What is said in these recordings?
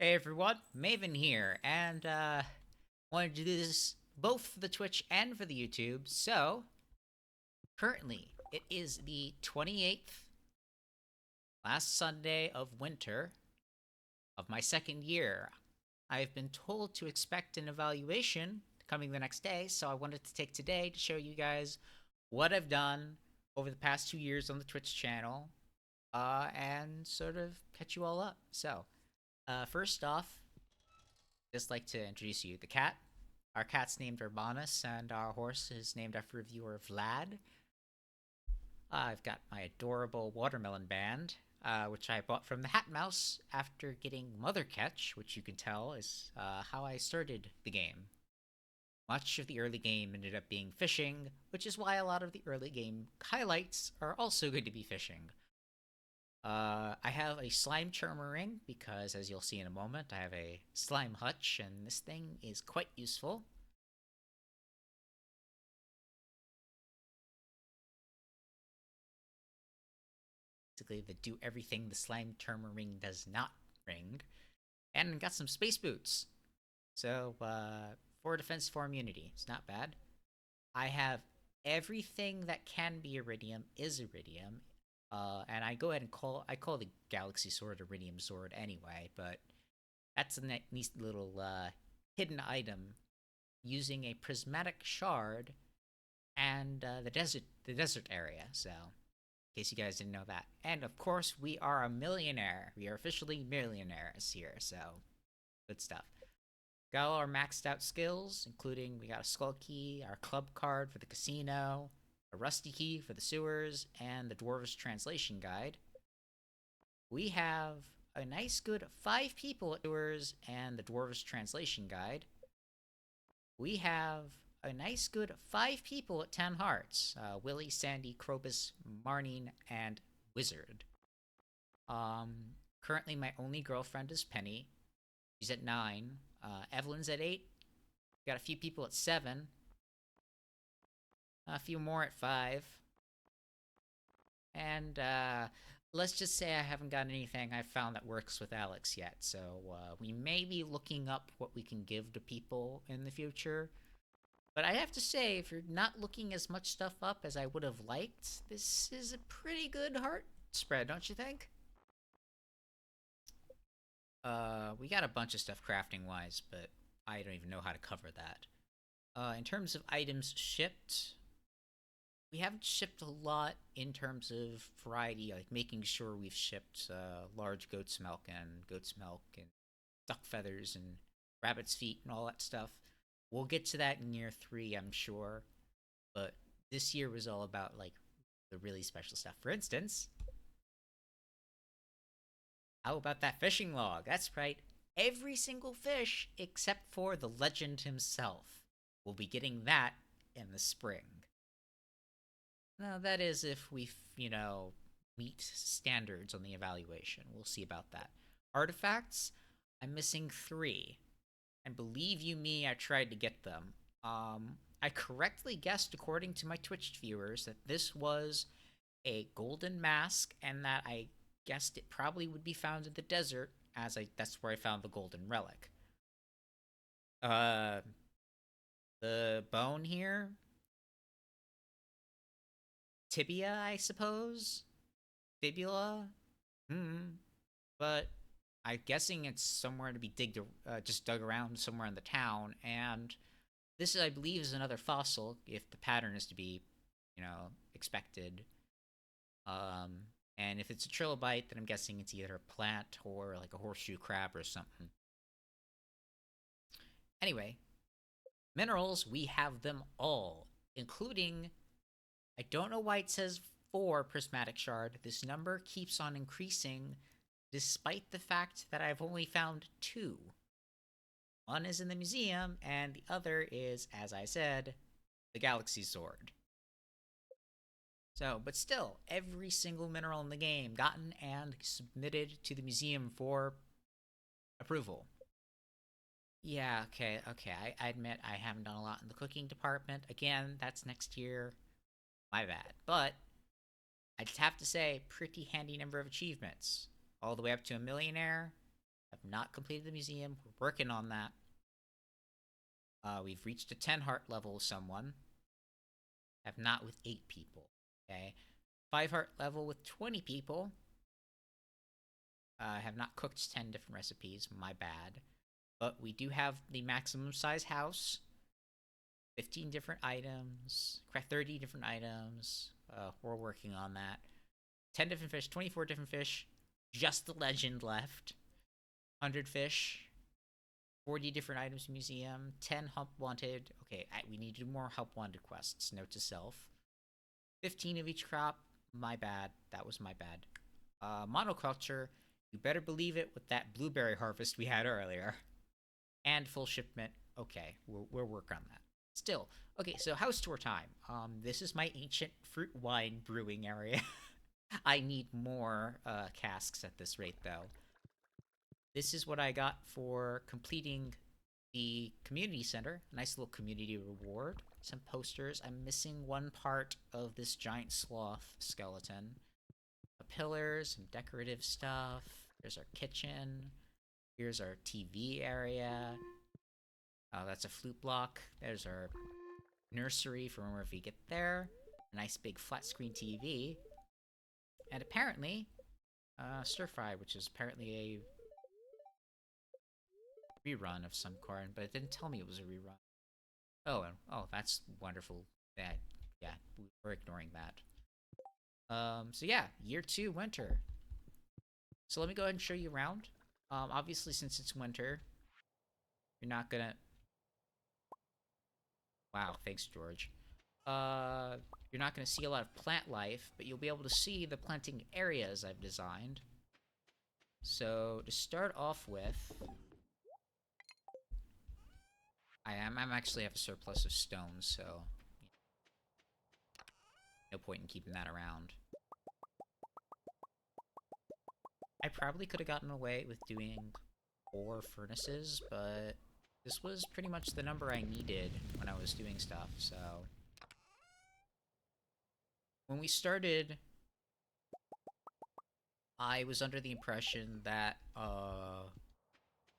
Hey everyone, Maven here, and wanted to do this both for the Twitch and for the YouTube. So, currently, it is the 28th, last Sunday of winter of my second year. I've been told to expect an evaluation coming the next day, so I wanted to take today to show you guys what I've done over the past 2 years on the Twitch channel, and sort of catch you all up. So, first off, just like to introduce you the cat. Our cat's named Urbanus, and our horse is named after reviewer Vlad. I've got my adorable watermelon band, which I bought from the Hat Mouse after getting Mother Catch, which you can tell is how I started the game. Much of the early game ended up being fishing, which is why a lot of the early game highlights are also going to be fishing. I have a slime charmer ring because, as you'll see in a moment, I have a slime hutch, and this thing is quite useful. Basically, the do everything the slime charmer ring does not ring, and got some space boots. So, 4 defense, 4 immunity. It's not bad. I have everything that can be iridium is iridium, and I call the galaxy sword iridium sword anyway, but that's a nice little hidden item using a prismatic shard and the desert area. So, in case you guys didn't know that, and of course, we are a millionaire. We are officially millionaires here. So, good stuff. Got all our maxed out skills, including we got a skull key, our club card for the casino, a rusty key for the sewers, and the dwarves translation guide. We have a nice good 5 people at sewers and the dwarves translation guide. We have a nice good 5 people at 10 hearts. Willie, Sandy, Krobus, Marnine, and Wizard. Currently my only girlfriend is Penny. She's at 9. Evelyn's at 8. Got a few people at 7. A few more at 5. And let's just say I haven't got anything I've found that works with Alex yet. So we may be looking up what we can give to people in the future. But I have to say, if you're not looking as much stuff up as I would have liked, this is a pretty good heart spread, don't you think? We got a bunch of stuff crafting wise, but I don't even know how to cover that. In terms of items shipped, we haven't shipped a lot in terms of variety, like making sure we've shipped large goat's milk and duck feathers and rabbit's feet and all that stuff. We'll get to that in year 3, I'm sure. But this year was all about like the really special stuff. For instance, how about that fishing log? That's right. Every single fish except for the legend himself. We'll be getting that in the spring. Now, that is if we, meet standards on the evaluation. We'll see about that. Artifacts, I'm missing 3. And believe you me, I tried to get them. I correctly guessed, according to my Twitch viewers, that this was a golden mask, and that I guessed it probably would be found in the desert, as that's where I found the golden relic. Uh, the bone here, tibia, I suppose, fibula. Hmm. But I'm guessing it's somewhere to be just dug around somewhere in the town, and this, I believe, is another fossil, if the pattern is to be, expected. Um, and if it's a trilobite, then I'm guessing it's either a plant or like a horseshoe crab or something. Anyway, minerals, we have them all, including, I don't know why it says 4 prismatic shard. This number keeps on increasing despite the fact that I've only found 2. One is in the museum, and the other is, as I said, the galaxy sword. So, but still, every single mineral in the game gotten and submitted to the museum for approval. Yeah, okay. I admit I haven't done a lot in the cooking department. Again, that's next year. My bad. But I just have to say, pretty handy number of achievements. All the way up to a millionaire. Have not completed the museum. We're working on that. We've reached a 10 heart level with someone. Have not with 8 people. Okay. 5 heart level with 20 people. Have not cooked 10 different recipes. My bad. But we do have the maximum size house. 15 different items. 30 different items. We're working on that. 10 different fish. 24 different fish. Just the legend left. 100 fish. 40 different items museum. 10 help wanted. Okay, we need to do more help wanted quests. Note to self. 15 of each crop. My bad. That was my bad. Monoculture. You better believe it with that blueberry harvest we had earlier. And full shipment. Okay, we'll work on that. Still. Okay, so house tour time. This is my ancient fruit wine brewing area. I need more casks at this rate, though. This is what I got for completing the community center. Nice little community reward. Some posters. I'm missing one part of this giant sloth skeleton. A pillar, some decorative stuff. There's our kitchen. Here's our TV area. Oh, that's a flute block. There's our nursery for whenever we get there. A nice big flat screen TV. And apparently, stir fry, which is apparently a rerun of some kind, but it didn't tell me it was a rerun. Oh, that's wonderful. Yeah, we're ignoring that. So yeah, year 2 winter. So let me go ahead and show you around. Obviously, since it's winter, you're not gonna. Wow, thanks, George. You're not gonna see a lot of plant life, but you'll be able to see the planting areas I've designed. So to start off with, I'm actually have a surplus of stones, so no point in keeping that around. I probably could have gotten away with doing 4 furnaces, but this was pretty much the number I needed when I was doing stuff, so. When we started, I was under the impression that a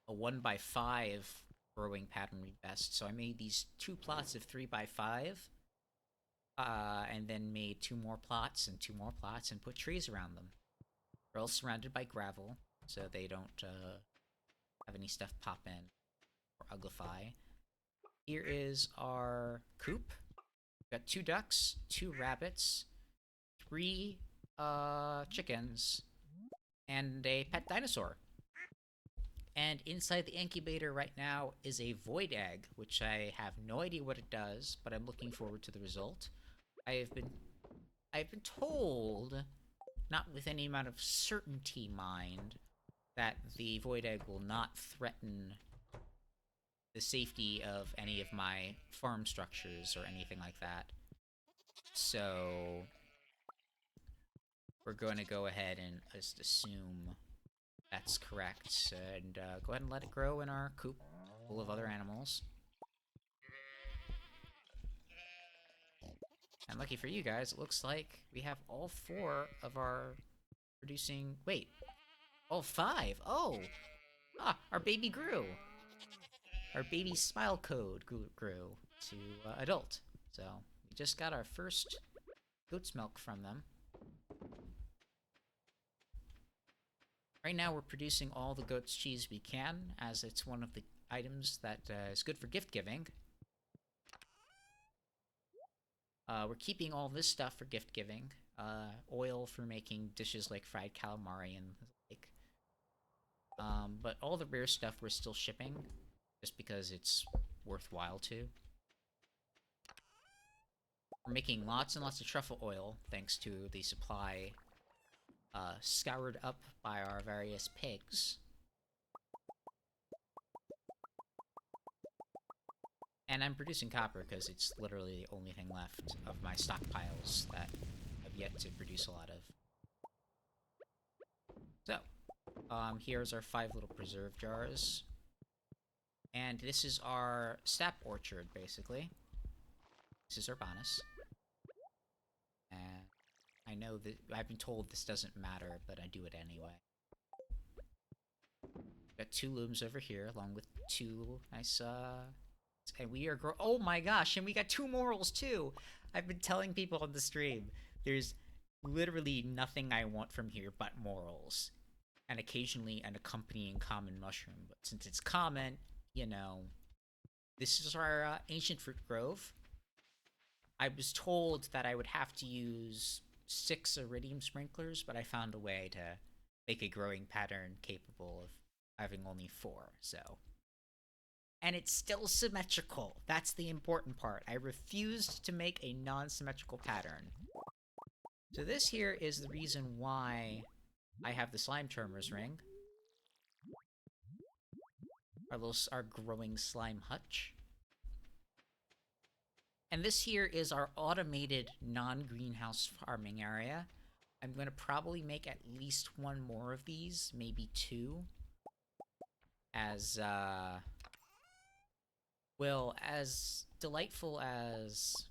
1x5 growing pattern would be best, so I made these 2 plots of 3x5, and then made 2 more plots and 2 more plots and put trees around them. They're all surrounded by gravel, so they don't have any stuff pop in or uglify. Here is our coop. We've got 2 ducks, 2 rabbits, 3 chickens, and a pet dinosaur. And inside the incubator right now is a void egg, which I have no idea what it does, but I'm looking forward to the result. I've been told, not with any amount of certainty, mind, that the void egg will not threaten the safety of any of my farm structures or anything like that. So we're going to go ahead and just assume that's correct, and go ahead and let it grow in our coop full of other animals. And lucky for you guys, it looks like we have all 4 of our producing... Wait. All 5? Oh! Ah, our baby grew! Our baby smile code grew to adult. So, we just got our first goat's milk from them. Right now we're producing all the goat's cheese we can, as it's one of the items that is good for gift giving. We're keeping all this stuff for gift giving. Oil for making dishes like fried calamari and the like. But all the rare stuff we're still shipping, just because it's worthwhile to. We're making lots and lots of truffle oil, thanks to the supply scoured up by our various pigs. And I'm producing copper because it's literally the only thing left of my stockpiles that I've yet to produce a lot of. So, here's our 5 little preserve jars. And this is our sap orchard, basically. This is Urbanus. And I know that I've been told this doesn't matter, but I do it anyway. Got got 2 looms over here, along with 2 nice, and we are oh my gosh, and we got 2 morals too! I've been telling people on the stream, there's literally nothing I want from here but morals. And occasionally an accompanying common mushroom. But since it's common, you know, this is our ancient fruit grove. I was told that I would have to use 6 iridium sprinklers, but I found a way to make a growing pattern capable of having only 4, so. And it's still symmetrical. That's the important part. I refused to make a non-symmetrical pattern. So this here is the reason why I have the slime charmer's ring. Our growing slime hutch. And this here is our automated non-greenhouse farming area. I'm going to probably make at least 1 more of these, maybe 2. As, well, as delightful as...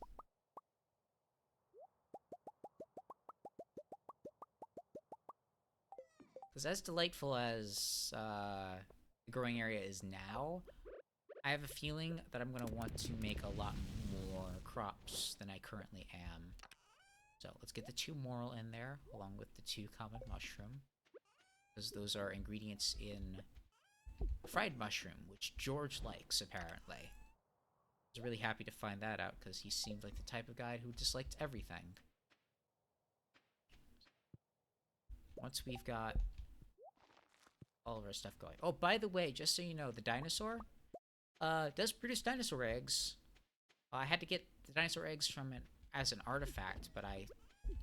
Because as delightful as, the growing area is now, I have a feeling that I'm going to want to make a lot more crops than I currently am. So let's get the 2 moral in there, along with the 2 common mushroom. Because those are ingredients in fried mushroom, which George likes, apparently. I was really happy to find that out, because he seemed like the type of guy who disliked everything. Once we've got all of our stuff going. Oh, by the way, just so you know, the dinosaur does produce dinosaur eggs. I had to get the dinosaur eggs from it as an artifact, but I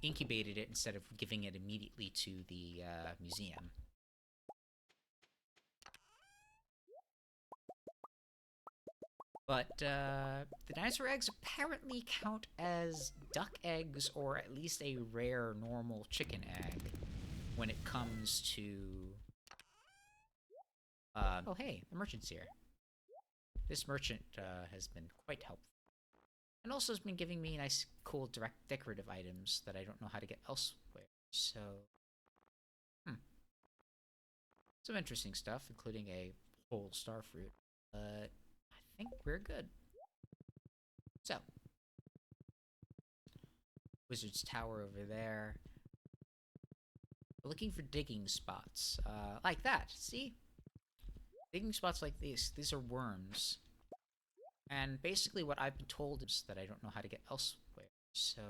incubated it instead of giving it immediately to the museum. But the dinosaur eggs apparently count as duck eggs, or at least a rare normal chicken egg, when it comes to... oh hey, the merchant's here. This merchant has been quite helpful. And also has been giving me nice, cool, decorative items that I don't know how to get elsewhere. So, some interesting stuff, including a whole starfruit. But I think we're good. So, Wizard's Tower over there. We're looking for digging spots. Like that, see? Digging spots like these. These are worms. And basically what I've been told is that I don't know how to get elsewhere. So,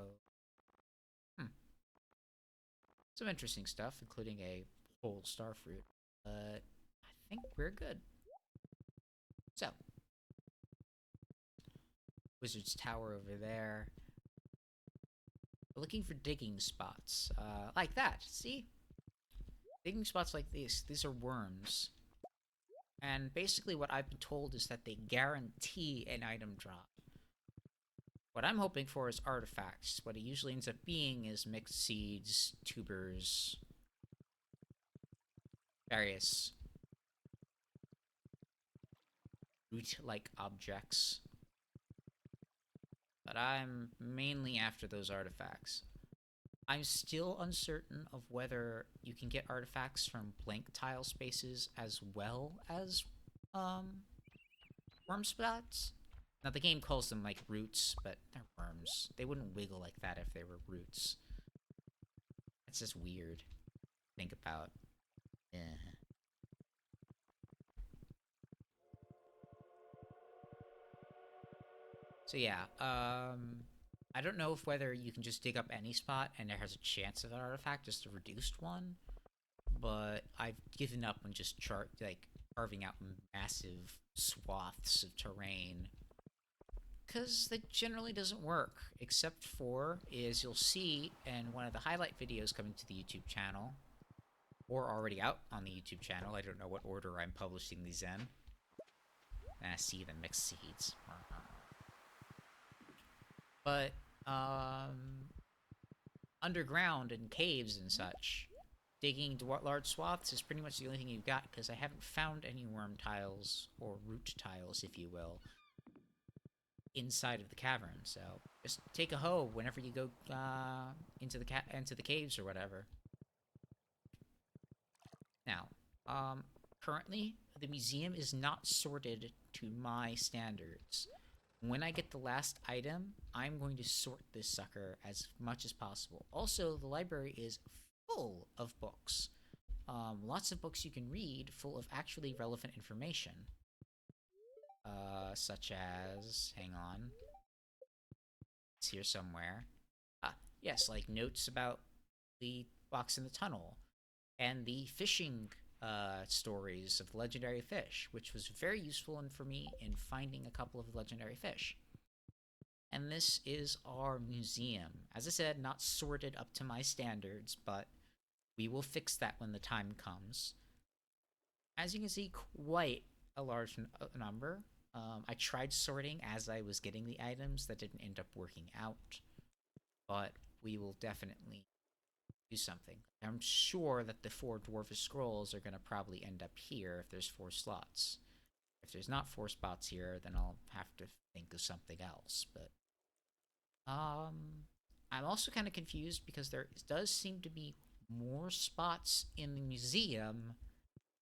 some interesting stuff, including a whole starfruit. But I think we're good. So, Wizard's Tower over there. We're looking for digging spots. Like that, see? Digging spots like these. These are worms. And basically what I've been told is that they guarantee an item drop. What I'm hoping for is artifacts. What it usually ends up being is mixed seeds, tubers, various root-like objects. But I'm mainly after those artifacts. I'm still uncertain of whether you can get artifacts from blank tile spaces as well as worm spots. Now the game calls them like roots, but they're worms. They wouldn't wiggle like that if they were roots. It's just weird to think about. Yeah. So yeah, I don't know if whether you can just dig up any spot and there has a chance of an artifact, just a reduced one. But I've given up on just carving out massive swaths of terrain, because that generally doesn't work, except for, as you'll see in one of the highlight videos coming to the YouTube channel, or already out on the YouTube channel. I don't know what order I'm publishing these in. And I see the mixed seeds. But, underground and caves and such, digging large swaths is pretty much the only thing you've got, because I haven't found any worm tiles, or root tiles, if you will, inside of the cavern. So just take a hoe whenever you go into the caves or whatever. Now, currently the museum is not sorted to my standards. When I get the last item, I'm going to sort this sucker as much as possible. Also, the library is full of books. Lots of books you can read full of actually relevant information. Such as, hang on, it's here somewhere. Yes, like notes about the box in the tunnel and the fishing stories of the legendary fish, which was very useful for me in finding a couple of legendary fish. And this is our museum. As I said, not sorted up to my standards, but we will fix that when the time comes. As you can see, quite a large number. I tried sorting as I was getting the items. That didn't end up working out. But we will definitely do something. I'm sure that the 4 Dwarfish Scrolls are going to probably end up here if there's 4 slots. If there's not 4 spots here, then I'll have to think of something else. But I'm also kind of confused because there does seem to be more spots in the museum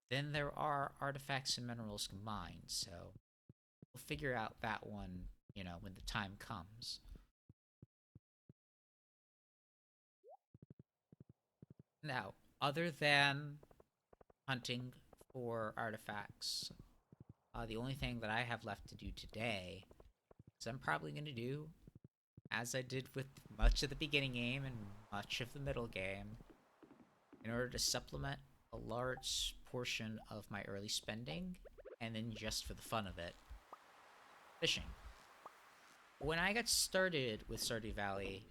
than there are artifacts and minerals combined. So we'll figure out that one, when the time comes. Now, other than hunting for artifacts, the only thing that I have left to do today is I'm probably going to do, as I did with much of the beginning game and much of the middle game, in order to supplement a large portion of my early spending, and then just for the fun of it, fishing. When I got started with Stardew Valley,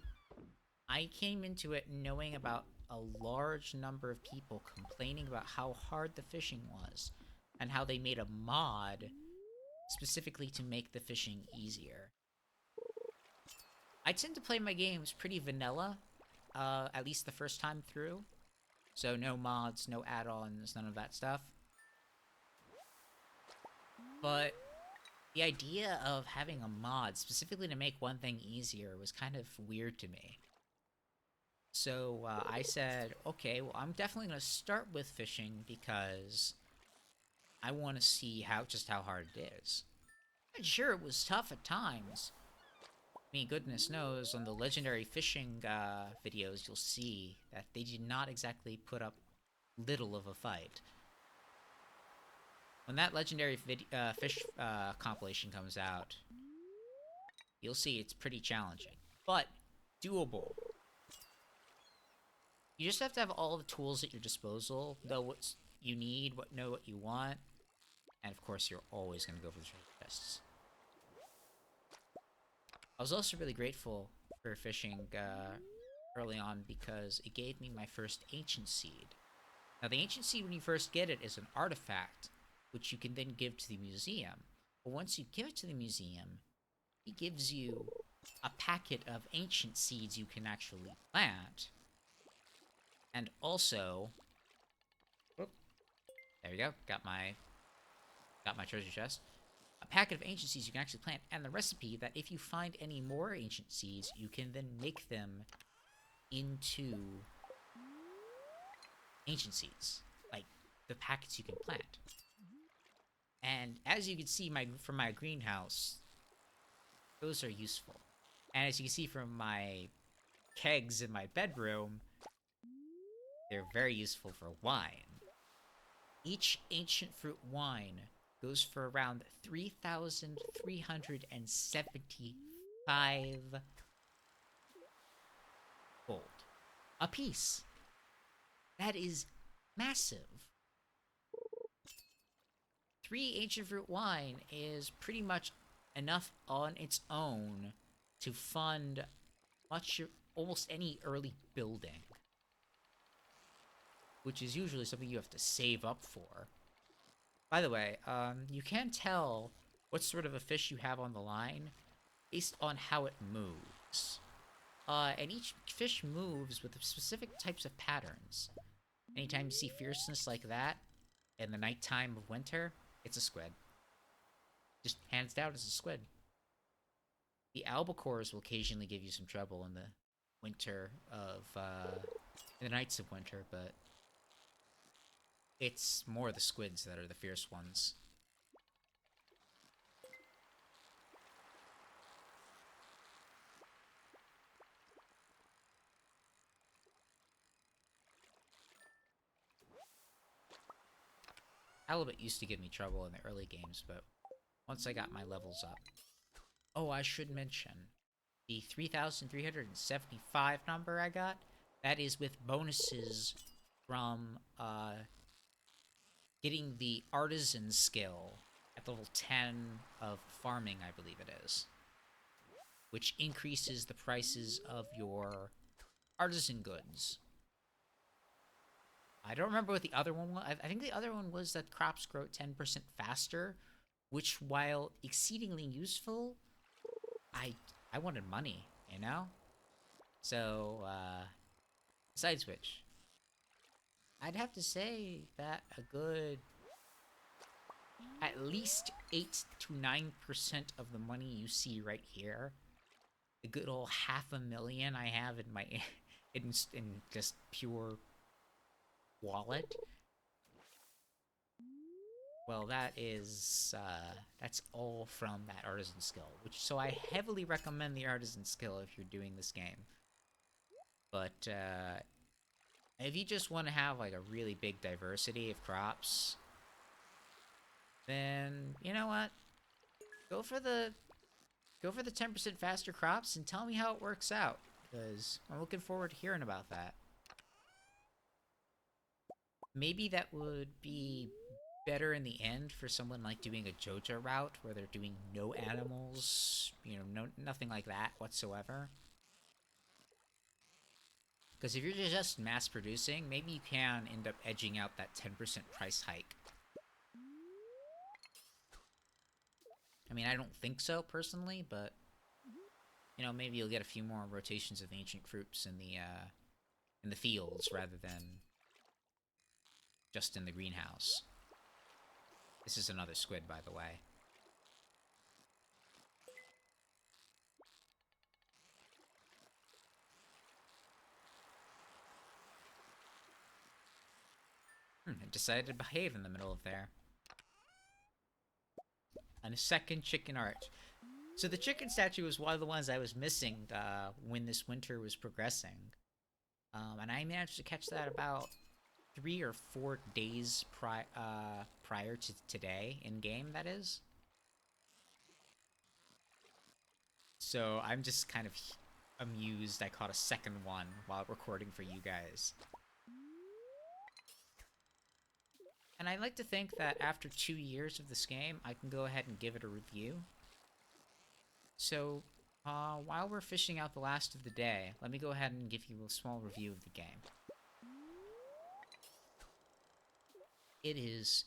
I came into it knowing about a large number of people complaining about how hard the fishing was, and how they made a mod specifically to make the fishing easier. I tend to play my games pretty vanilla, at least the first time through. So no mods, no add-ons, none of that stuff. But the idea of having a mod specifically to make one thing easier was kind of weird to me. So I said, okay, well, I'm definitely going to start with fishing because I want to see just how hard it is. And sure, it was tough at times. I mean, goodness knows, on the legendary fishing videos, you'll see that they did not exactly put up little of a fight. When that legendary fish compilation comes out, you'll see it's pretty challenging, but doable. You just have to have all the tools at your disposal, know what you need, know what you want, and of course, you're always going to go for the treasure chests. I was also really grateful for fishing early on because it gave me my first ancient seed. Now, the ancient seed, when you first get it, is an artifact, which you can then give to the museum. But once you give it to the museum, it gives you a packet of ancient seeds you can actually plant. And also, there you go, got my treasure chest. A packet of ancient seeds you can actually plant, and the recipe that if you find any more ancient seeds, you can then make them into ancient seeds, like the packets you can plant. And as you can see from my greenhouse, those are useful. And as you can see from my kegs in my bedroom, they're very useful for wine. Each ancient fruit wine goes for around 3,375 gold a piece. That is massive. 3 ancient fruit wine is pretty much enough on its own to fund almost any early building, which is usually something you have to save up for. By the way, you can tell what sort of a fish you have on the line based on how it moves. And each fish moves with specific types of patterns. Anytime you see fierceness like that in the nighttime of winter, it's a squid. Just hands down, it's a squid. The albacores will occasionally give you some trouble in the winter in the nights of winter, but It's more the squids that are the fierce ones. Halibut used to give me trouble in the early games, but once I got my levels up. Oh, I should mention, the 3,375 number I got, that is with bonuses from getting the artisan skill at level 10 of farming, I believe it is, which increases the prices of your artisan goods. I don't remember what the other one was. I think the other one was that crops grow 10% faster, which, while exceedingly useful, I I wanted money, you know? So, besides which, I'd have to say that a good at least 8 to 9% of the money you see right here, the good old $500,000 I have in my in just pure wallet, well, that's all from that artisan skill. Which so I heavily recommend the artisan skill if you're doing this game. But if you just want to have like a really big diversity of crops, then you know what? Go for the 10% faster crops and tell me how it works out, because I'm looking forward to hearing about that. Maybe that would be better in the end for someone like doing a Joja route where they're doing no animals, nothing like that whatsoever. Because if you're just mass producing, maybe you can end up edging out that 10% price hike. I mean, I don't think so personally, but maybe you'll get a few more rotations of ancient fruits in the fields rather than just in the greenhouse. This is another squid, by the way. It decided to behave in the middle of there. And a second chicken art. So the chicken statue was one of the ones I was missing when this winter was progressing. And I managed to catch that about 3 or 4 days prior to today, in-game, that is. So I'm just kind of amused I caught a second one while recording for you guys. And I like to think that after 2 years of this game, I can go ahead and give it a review. So, while we're fishing out the last of the day, let me go ahead and give you a small review of the game. It is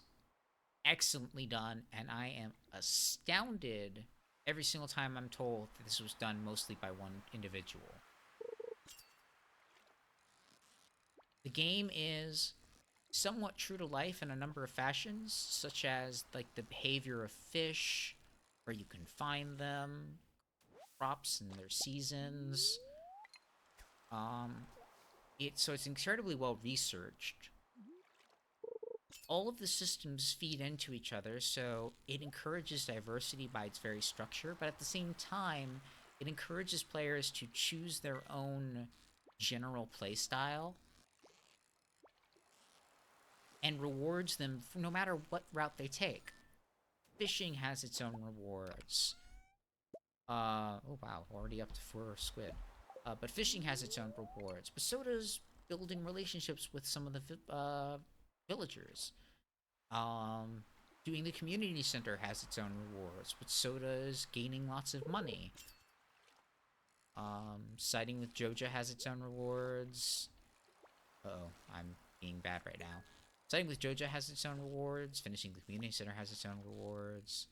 excellently done, and I am astounded every single time I'm told that this was done mostly by one individual. The game is somewhat true to life in a number of fashions, such as like the behavior of fish, where you can find them, crops and their seasons. It's incredibly well researched. All of the systems feed into each other, so it encourages diversity by its very structure, but at the same time, it encourages players to choose their own general playstyle and rewards them no matter what route they take. Fishing has its own rewards. Oh wow, already up to 4 squid. But fishing has its own rewards, but so does building relationships with some of the villagers. Um, Doing the community center has its own rewards, but so does gaining lots of money. Siding with Joja has its own rewards. Uh-oh, I'm being bad right now. Siding with Joja has its own rewards. Finishing the community center has its own rewards.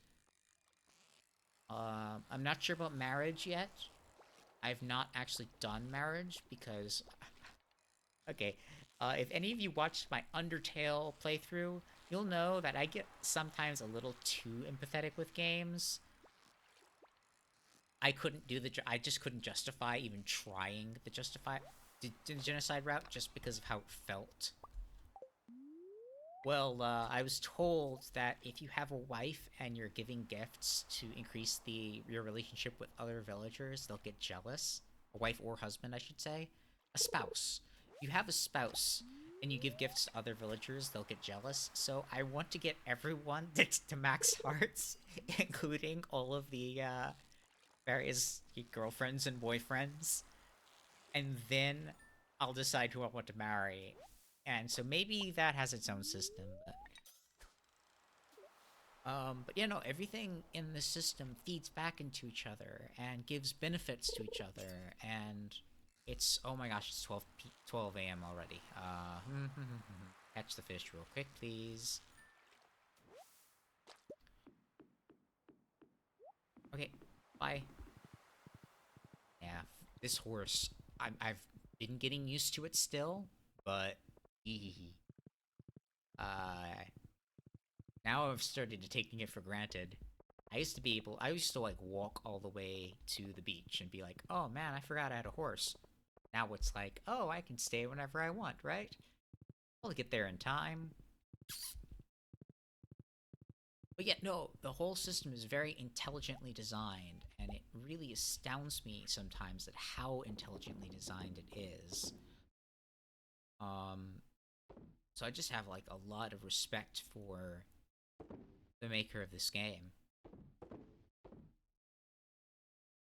I'm not sure about marriage yet. I've not actually done marriage because... Okay, if any of you watched my Undertale playthrough, you'll know that I get sometimes a little too empathetic with games. I just couldn't justify even trying the genocide route just because of how it felt. Well, I was told that if you have a wife and you're giving gifts to increase your relationship with other villagers, they'll get jealous. A wife or husband, I should say. A spouse. If you have a spouse and you give gifts to other villagers, they'll get jealous. So I want to get everyone to max hearts, including all of the various girlfriends and boyfriends, and then I'll decide who I want to marry. And so maybe that has its own system, but you know, everything in the system feeds back into each other and gives benefits to each other, and it's, oh my gosh, it's 12 a.m. already. Catch the fish real quick, please. Okay, bye. Yeah, this horse, I've been getting used to it still, but uh, now I've started to taking it for granted. I used to like walk all the way to the beach and be like, oh man, I forgot I had a horse. Now it's like, oh, I can stay whenever I want, right? I'll get there in time. But yet, no, the whole system is very intelligently designed, and it really astounds me sometimes at how intelligently designed it is. Um, so I just have like a lot of respect for the maker of this game.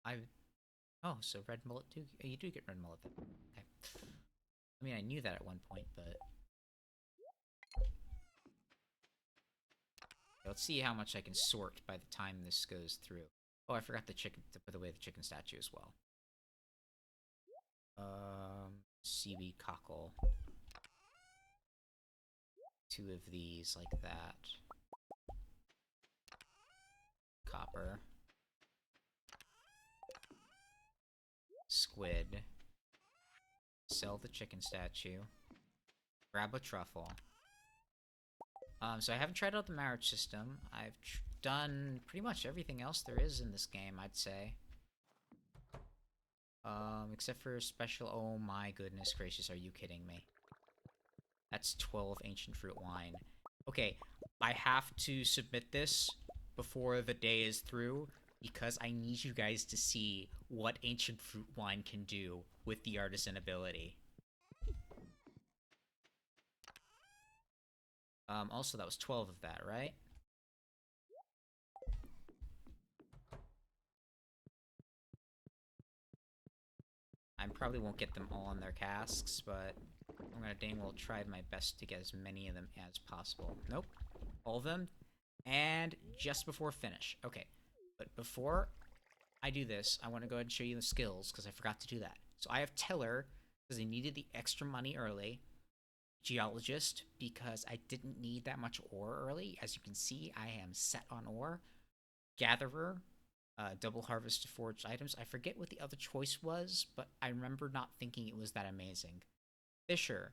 I Oh, so red mullet do you do get red mullet then? Okay. I mean, I knew that at one point, but let's see how much I can sort by the time this goes through. Oh, I forgot the chicken to put away the chicken statue as well. Seaweed cockle. Two of these like that. Copper. Squid. Sell the chicken statue. Grab a truffle. So I haven't tried out the marriage system. I've done pretty much everything else there is in this game, I'd say. Except for special. Oh my goodness gracious, are you kidding me? That's 12 ancient fruit wine. Okay, I have to submit this before the day is through because I need you guys to see what ancient fruit wine can do with the artisan ability. Also, that was 12 of that, right? I probably won't get them all in their casks, but I'm gonna dang well try my best to get as many of them as possible. Nope. All of them. And just before finish. Okay. But before I do this, I want to go ahead and show you the skills, because I forgot to do that. So I have Tiller, because I needed the extra money early. Geologist, because I didn't need that much ore early. As you can see, I am set on ore. Gatherer, double harvest to forged items. I forget what the other choice was, but I remember not thinking it was that amazing. Fisher,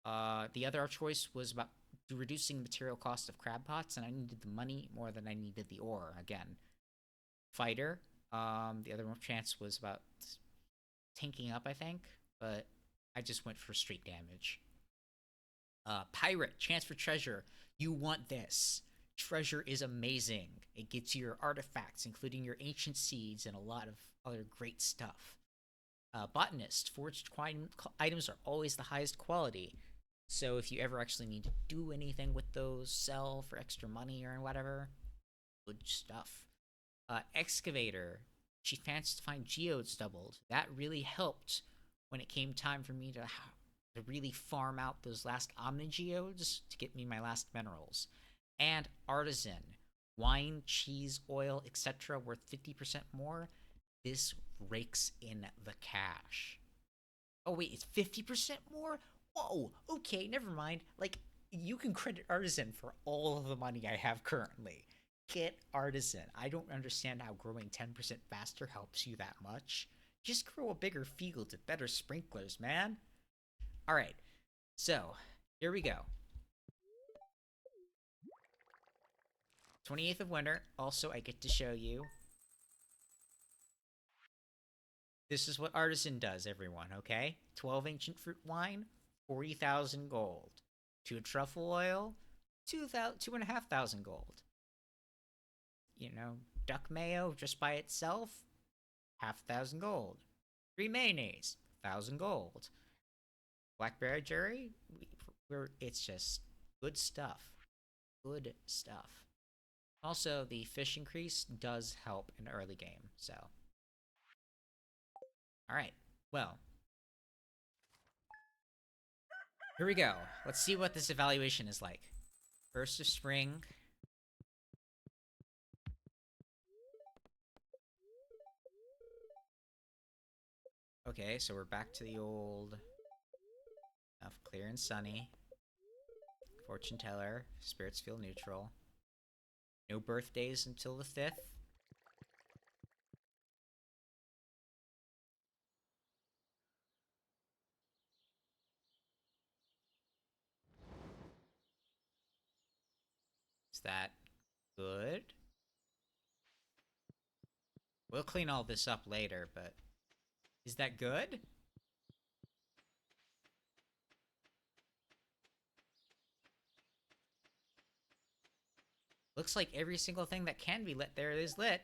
the other choice was about reducing the material cost of crab pots, and I needed the money more than I needed the ore, again. Fighter, the other chance was about tanking up, I think, but I just went for straight damage. Pirate, chance for treasure. You want this. Treasure is amazing. It gets you your artifacts, including your ancient seeds and a lot of other great stuff. Botanist, forged items are always the highest quality. So if you ever actually need to do anything with those, sell for extra money or whatever, good stuff. Excavator, she fancies to find geodes doubled. That really helped when it came time for me to really farm out those last omnigeodes to get me my last minerals. And artisan, wine, cheese, oil, etc., worth 50% more. This rakes in the cash. Oh wait, it's 50% more? Whoa, okay, never mind. Like, you can credit artisan for all of the money I have currently. Get artisan. I don't understand how growing 10% faster helps you that much. Just grow a bigger field with better sprinklers, man. Alright, so, here we go. 28th of winter. Also, I get to show you. This is what artisan does, everyone, okay? 12 ancient fruit wine, 40,000 gold. 2 truffle oil, 2,500 gold. You know, duck mayo just by itself, 500 gold. 3 mayonnaise, 1,000 gold. Blackberry jerry, it's just good stuff. Good stuff. Also, the fish increase does help in early game, so. Alright, well. Here we go. Let's see what this evaluation is like. First of spring. Okay, so we're back to the old... clear and sunny. Fortune teller. Spirits feel neutral. No birthdays until the 5th. Is that good? We'll clean all this up later, but... Is that good? Looks like every single thing that can be lit there is lit.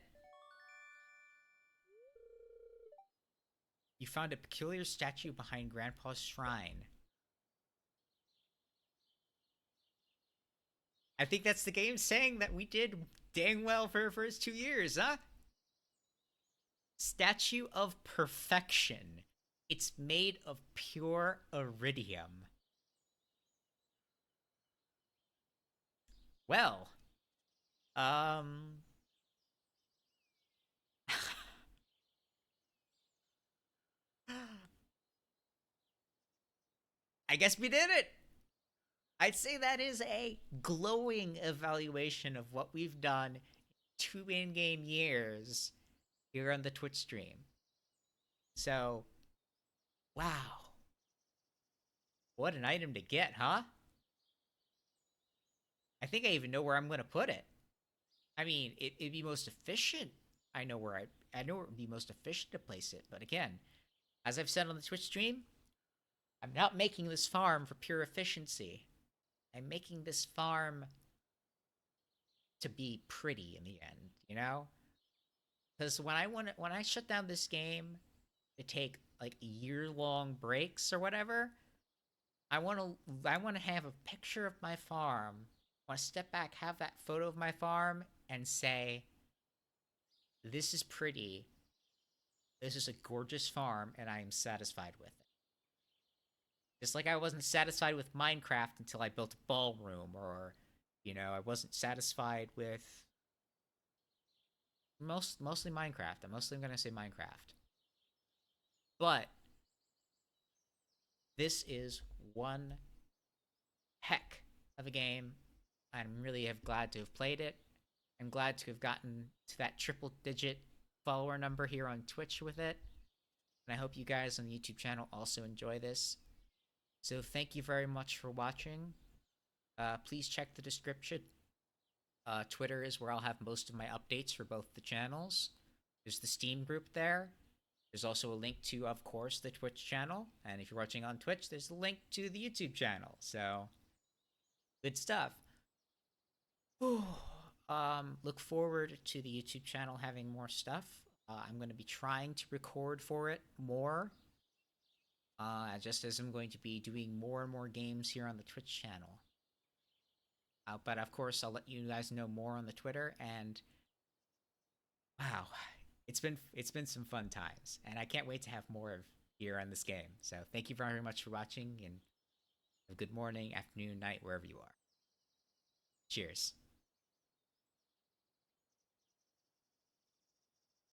You found a peculiar statue behind Grandpa's shrine. I think that's the game saying that we did dang well for our first 2 years, huh? Statue of Perfection. It's made of pure iridium. Well, I guess we did it. I'd say that is a glowing evaluation of what we've done 2 in-game years here on the Twitch stream. So, wow. What an item to get, huh? I think I even know where I'm going to put it. I mean, it'd be most efficient. I know where it would be most efficient to place it. But again, as I've said on the Twitch stream, I'm not making this farm for pure efficiency. I'm making this farm to be pretty in the end, you know? Because when I shut down this game to take like year-long breaks or whatever, I want to have a picture of my farm. I want to step back, have that photo of my farm, and say, "This is pretty. This is a gorgeous farm, and I am satisfied with it." Just like I wasn't satisfied with Minecraft until I built a ballroom, or, I wasn't satisfied with mostly Minecraft. I'm mostly gonna say Minecraft, but this is one heck of a game. I'm really glad to have played it. I'm glad to have gotten to that triple digit follower number here on Twitch with it. And I hope you guys on the YouTube channel also enjoy this. So thank you very much for watching. Please check the description. Twitter is where I'll have most of my updates for both the channels. There's the Steam group there. There's also a link to, of course, the Twitch channel. And if you're watching on Twitch, there's a link to the YouTube channel. So, good stuff. Look forward to the YouTube channel having more stuff. I'm going to be trying to record for it more. Just as I'm going to be doing more and more games here on the Twitch channel. But of course, I'll let you guys know more on the Twitter. And wow, it's been some fun times, and I can't wait to have more of here on this game. So thank you very much for watching, and have a good morning, afternoon, night, wherever you are. Cheers.